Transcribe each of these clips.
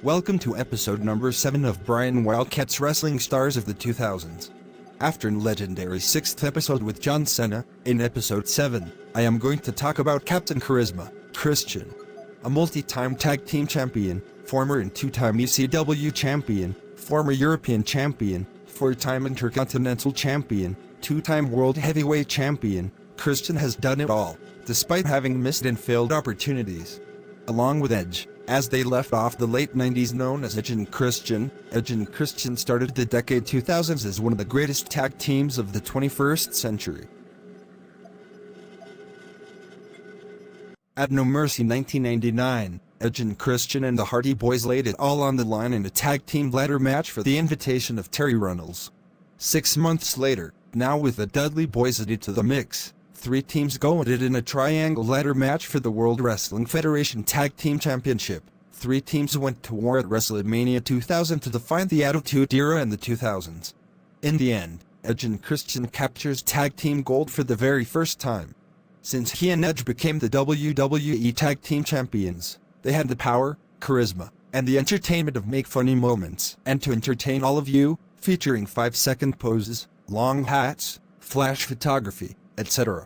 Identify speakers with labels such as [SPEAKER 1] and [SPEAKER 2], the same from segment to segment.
[SPEAKER 1] Welcome to episode number 7 of Brian Wildcat's Wrestling Stars of the 2000s. After a legendary 6th episode with John Cena, in episode 7, I am going to talk about Captain Charisma, Christian. A multi-time tag team champion, former and 2-time ECW champion, former European champion, 4-time Intercontinental champion, 2-time World Heavyweight champion, Christian has done it all, despite having missed and failed opportunities. Along with Edge, as they left off the late 90s known as Edge and Christian started the decade 2000s as one of the greatest tag teams of the 21st century. At No Mercy 1999, Edge and Christian and the Hardy Boys laid it all on the line in a tag team ladder match for the invitation of Terry Runnels. 6 months later, now with the Dudley Boys added to the mix, 3 teams go at it in a triangle ladder match for the World Wrestling Federation Tag Team Championship. 3 teams went to war at WrestleMania 2000 to define the Attitude Era in the 2000s. In the end, Edge and Christian captures tag team gold for the very first time. Since he and Edge became the WWE Tag Team Champions, they had the power, charisma, and the entertainment of make funny moments and to entertain all of you, featuring 5-second poses, long hats, flash photography, etc.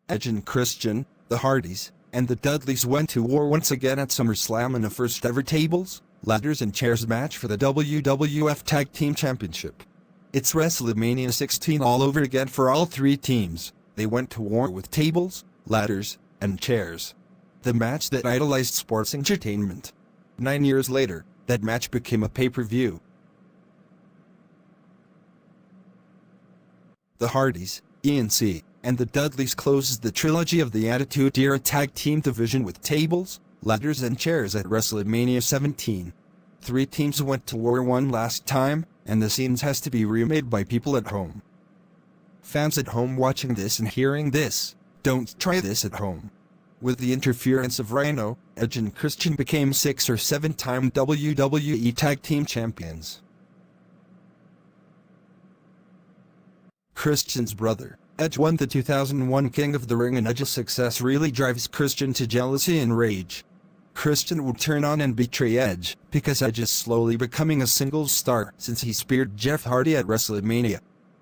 [SPEAKER 1] Edge and Christian, the Hardys, and the Dudleys went to war once again at SummerSlam in a first-ever tables, ladders and chairs match for the WWF Tag Team Championship. It's WrestleMania 16 all over again for all 3 teams. They went to war with tables, ladders, and chairs. The match that idolized sports entertainment. 9 years later, that match became a pay-per-view. The Hardys, ENC, and the Dudleys closes the trilogy of the Attitude Era Tag Team division with tables, ladders and chairs at WrestleMania 17. 3 teams went to war one last time, and the scenes has to be remade by people at home. Fans at home watching this and hearing this, don't try this at home. With the interference of Rhino, Edge and Christian became 6 or 7-time WWE Tag Team Champions. Christian's brother, Edge, won the 2001 King of the Ring, and Edge's success really drives Christian to jealousy and rage. Christian would turn on and betray Edge, because Edge is slowly becoming a singles star since he speared Jeff Hardy at WrestleMania.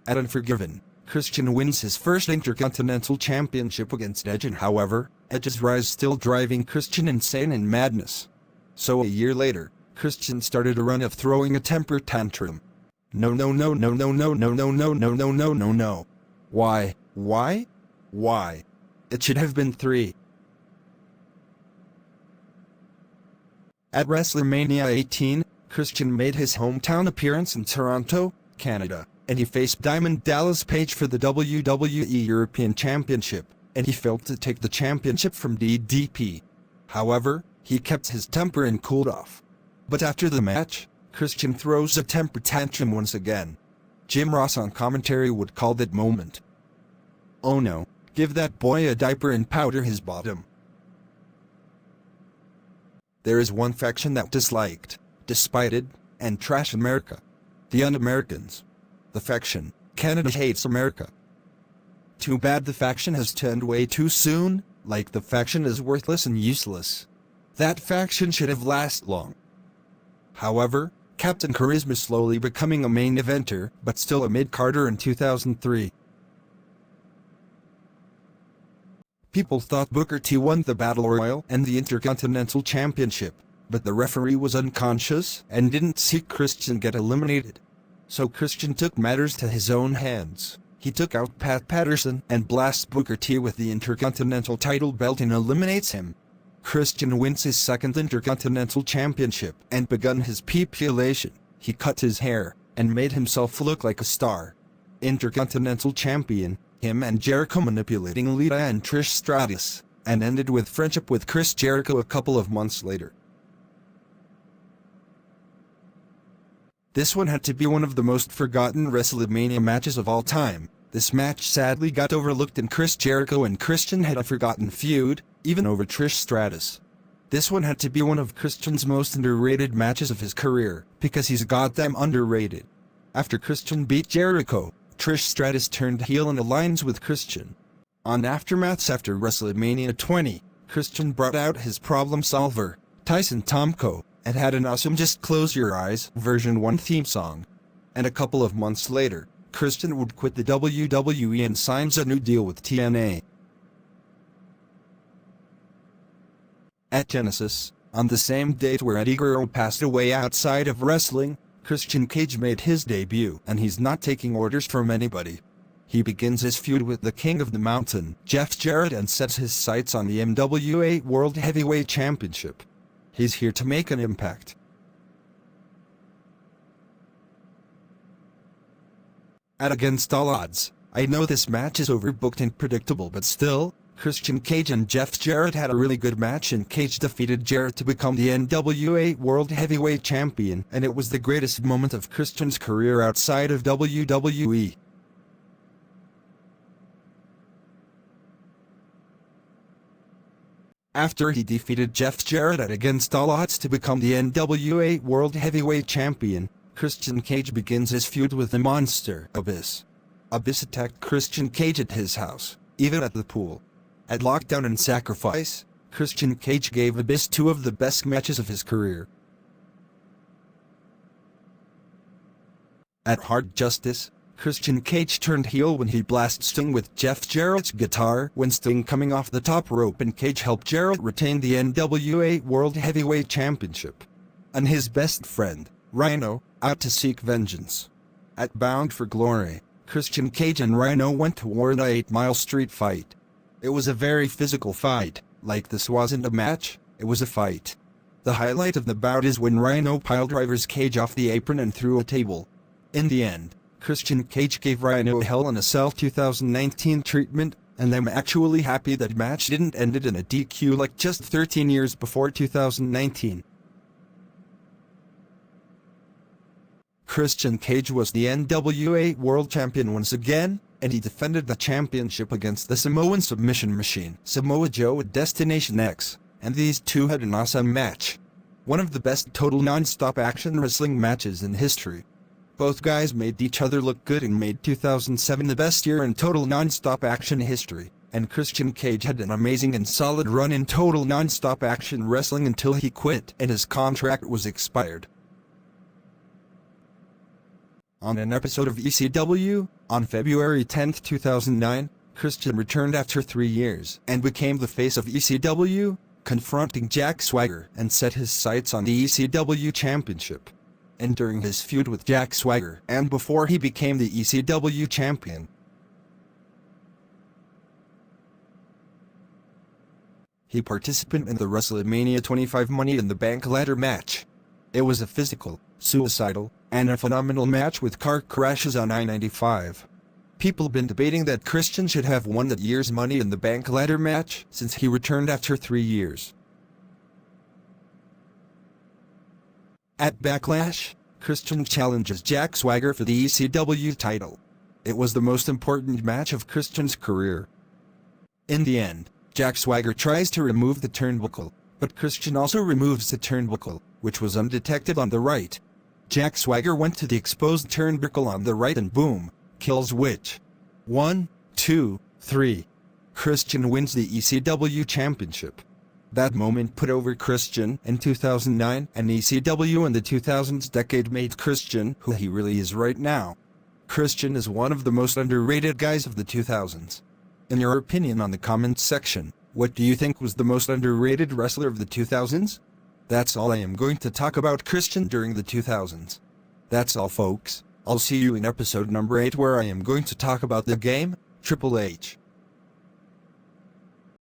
[SPEAKER 1] At Unforgiven, Christian wins his first Intercontinental Championship against Edge, and however, Edge's rise still driving Christian insane and madness. So a year later, Christian started a run of throwing a temper tantrum. No. Why? It should have been 3. At WrestleMania 18, Christian made his hometown appearance in Toronto, Canada, and he faced Diamond Dallas Page for the WWE European Championship, and he failed to take the championship from DDP. However, he kept his temper and cooled off. But after the match, Christian throws a temper tantrum once again. Jim Ross on commentary would call that moment, "Oh no, give that boy a diaper and powder his bottom." There is one faction that disliked, despited, and trashed America. The Un-Americans. The faction, Canada Hates America. Too bad the faction has turned way too soon, like the faction is worthless and useless. That faction should have lasted long. However, Captain Charisma slowly becoming a main eventer, but still a mid-carder in 2003. People thought Booker T won the Battle Royal and the Intercontinental Championship, but the referee was unconscious and didn't see Christian get eliminated. So Christian took matters to his own hands. He took out Pat Patterson and blasts Booker T with the Intercontinental title belt and eliminates him. Christian wins his 2nd Intercontinental Championship and begun his peepulation. He cut his hair and made himself look like a star. Intercontinental Champion, him and Jericho manipulating Lita and Trish Stratus, and ended with friendship with Chris Jericho a couple of months later. This one had to be one of the most forgotten WrestleMania matches of all time. This match sadly got overlooked, and Chris Jericho and Christian had a forgotten feud, even over Trish Stratus. This one had to be one of Christian's most underrated matches of his career, because he's goddamn underrated. After Christian beat Jericho, Trish Stratus turned heel and aligns with Christian. On Aftermaths after WrestleMania 20, Christian brought out his problem solver, Tyson Tomko, and had an awesome Just Close Your Eyes version 1 theme song. And a couple of months later, Christian would quit the WWE and signs a new deal with TNA. At Genesis, on the same date where Eddie Guerrero passed away outside of wrestling, Christian Cage made his debut, and he's not taking orders from anybody. He begins his feud with the King of the Mountain, Jeff Jarrett, and sets his sights on the NWA World Heavyweight Championship. He's here to make an impact. At Against All Odds, I know this match is overbooked and predictable, but still, Christian Cage and Jeff Jarrett had a really good match, and Cage defeated Jarrett to become the NWA World Heavyweight Champion, and it was the greatest moment of Christian's career outside of WWE. After he defeated Jeff Jarrett at Against All Odds to become the NWA World Heavyweight Champion, Christian Cage begins his feud with the monster, Abyss. Abyss attacked Christian Cage at his house, even at the pool. At Lockdown and Sacrifice, Christian Cage gave Abyss two of the best matches of his career. At Hard Justice, Christian Cage turned heel when he blasted Sting with Jeff Jarrett's guitar when Sting coming off the top rope, and Cage helped Jarrett retain the NWA World Heavyweight Championship. And his best friend, Rhino, out to seek vengeance. At Bound for Glory, Christian Cage and Rhino went to war in a 8-mile street fight. It was a very physical fight. Like, this wasn't a match, it was a fight. The highlight of the bout is when Rhino piledrivers Cage off the apron and through a table. In the end, Christian Cage gave Rhino a Hell in a Cell 2019 treatment, and I'm actually happy that match didn't end it in a DQ like just 13 years before 2019. Christian Cage was the NWA World Champion once again, and he defended the championship against the Samoan submission machine, Samoa Joe at Destination X, and these two had an awesome match. One of the best total non-stop action wrestling matches in history. Both guys made each other look good and made 2007 the best year in total non-stop action history, and Christian Cage had an amazing and solid run in total non-stop action wrestling until he quit and his contract was expired. On an episode of ECW, on February 10, 2009, Christian returned after 3 years and became the face of ECW, confronting Jack Swagger and set his sights on the ECW Championship. And during his feud with Jack Swagger and before he became the ECW Champion, he participated in the WrestleMania 25 Money in the Bank ladder match. It was a physical, suicidal, and a phenomenal match with car crashes on I-95. People been debating that Christian should have won that year's Money in the Bank ladder match since he returned after 3 years. At Backlash, Christian challenges Jack Swagger for the ECW title. It was the most important match of Christian's career. In the end, Jack Swagger tries to remove the turnbuckle, but Christian also removes the turnbuckle, which was undetected on the right. Jack Swagger went to the exposed turnbuckle on the right and boom, kills Witch. 1, 2, 3. Christian wins the ECW Championship. That moment put over Christian in 2009, and ECW in the 2000s decade made Christian who he really is right now. Christian is one of the most underrated guys of the 2000s. In your opinion on the comments section, what do you think was the most underrated wrestler of the 2000s? That's all I am going to talk about Christian during the 2000s. That's all, folks. I'll see you in episode number 8 where I am going to talk about the game, Triple H.